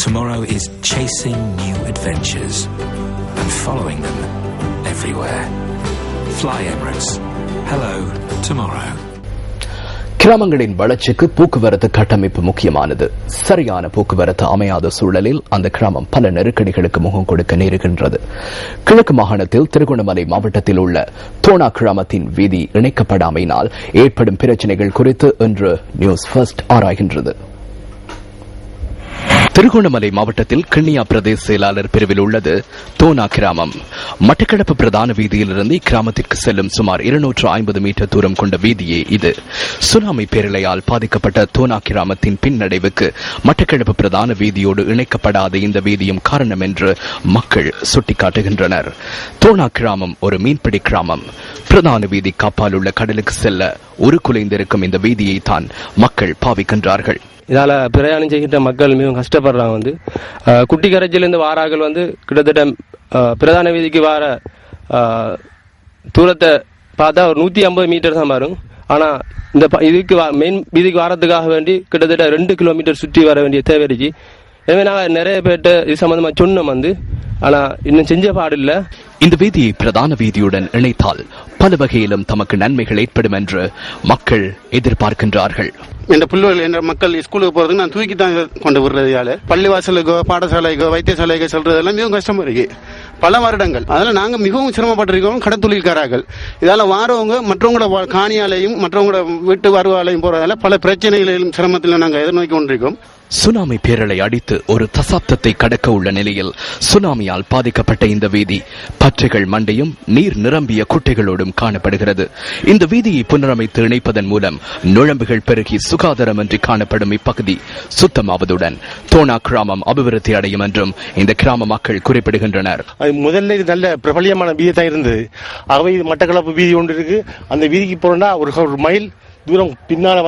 Tomorrow is chasing new adventures and following them everywhere. Fly Emirates. Hello, tomorrow. கிராமங்களின் வளர்ச்சிக்கு போக்குவரத்து கட்டமைப்பு முக்கியமானது. சரியான போக்குவரத்து அமையாத சூழலில் அந்த கிராமம் பல நெருக்கடிகளுக்கு முகம் கொடுக்க நேருகின்றது. கிழக்கு மாகாணத்தில் திருகோணமலை மாவட்டத்தில் உள்ள தோனா கிராமத்தின் வீதி இணைக்கப்படாமையினால் ஏற்படும் பிரச்சினைகள் குறித்து இன்று நியூஸ் ஃபர்ஸ்ட் ஆராய்கின்றது. திருகோணமலை மாவட்டத்தில் கிண்ணியா பிரதேச செயலாளர் பிரிவில் உள்ளது தோனா கிராமம். மட்டக்களப்பு பிரதான வீதியிலிருந்து இக்கிராமத்திற்கு செல்லும் சுமார் 250 மீட்டர் தூரம் கொண்ட வீதியே இது. சுனாமி பேரலையால் பாதிக்கப்பட்ட தோனா கிராமத்தின் பின்னடைவுக்கு மட்டக்களப்பு பிரதான வீதியோடு இணைக்கப்படாத இந்த வீதியும் காரணம் என்று மக்கள் சுட்டிக்காட்டுகின்றனர். தோனா கிராமம் ஒரு மீன்பிடி கிராமம். பிரதான வீதி காப்பால் உள்ள கடலுக்கு செல்ல ஒரு குலைந்திருக்கும் இந்த வீதியை தான் மக்கள் பாவிக்கின்றார்கள். இதால பிரயாணம் செய்கின்ற மக்கள் மிகவும் கஷ்டப்படுறாங்க. குட்டி கரைச்சிலிருந்து வாராக்கள் கிட்டத்தட்ட பிரதான வீதிக்கு வார தூரத்தை பார்த்தா ஒரு 150 மீட்டர் தான் வரும். ஆனா இந்த இதுக்கு மெயின் வீதிக்கு வாரத்துக்காக வேண்டி கிட்டத்தட்ட 2 கிலோமீட்டர் சுற்றி வர வேண்டிய தேவை இருக்கு. எனவே நாங்கள் நிறைய பேர்ட்ட இது சம்பந்தமா சொன்னோம். ஆனா இன்னும் செஞ்ச பாடு இல்ல. இந்த வீதியை பிரதான வீதியுடன் இணைத்தால் பல வகையிலும் தமக்கு நன்மைகள் ஏற்படும் என்று மக்கள் எதிர்பார்க்கின்றார்கள். என்ற பிள்ளைகள் என்ற மக்கள் ஸ்கூலுக்கு போறதுக்கு நான் தூக்கி தான் கொண்டு விடுறதால பள்ளிவாசலுக்கோ பாடசாலைக்கோ வைத்தியசாலைக்கோ செல்றதெல்லாம் மிகவும் கஷ்டமா இருக்கு. பல வருடங்கள் அதனால நாங்க மிகவும் சிரமப்பட்டிருக்கோம். கடத்தொழில்காரர்கள் இதால வாரவங்க மற்றவங்களோட காணியாலையும் மற்றவங்களோட வீட்டு வருவாலையும் போறதால பல பிரச்சனைகளையும் சிரமத்தில் நாங்கள் எதிர்நோக்கி கொண்டிருக்கோம். சுனாமி பேரலை அடித்து ஒரு தசாப்தத்தை கடக்க உள்ள நிலையில் சுனாமியால் பாதிக்கப்பட்ட இந்த வீதி பற்றைகள் மண்டையும் நீர் நிரம்பிய குட்டைகளோடும் காணப்படுகிறது. இந்த வீதியை புனரமைத்து இணைப்பதன் மூலம் நுழம்புகள் பெருகி சுகாதாரமின்றி காணப்படும் இப்பகுதி சுத்தமாவதுடன் தோனா கிராமம் அபிவிருத்தி அடையும் என்றும் இந்த கிராம மக்கள் குறிப்பிடுகின்றனர். முதல்ல இது நல்ல பிரபலியமான வீதி தான் இருந்தது. ஆகவே இது மட்டக்களப்பு வீதி ஒன்று இருக்கு. அந்த வீதிக்கு போறோம்னா ஒரு மைல் தூரம் பின்னால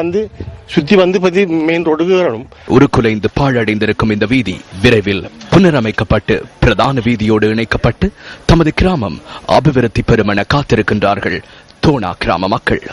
சுத்தி பத்தி மெயின் ரோடுக்கு வரணும். உருக்குலைந்து பாழடைந்திருக்கும் இந்த வீதி விரைவில் புனரமைக்கப்பட்டு பிரதான வீதியோடு இணைக்கப்பட்டு தமது கிராமம் அபிவிருத்தி பெறும் என காத்திருக்கின்றார்கள் தோனா கிராம மக்கள்.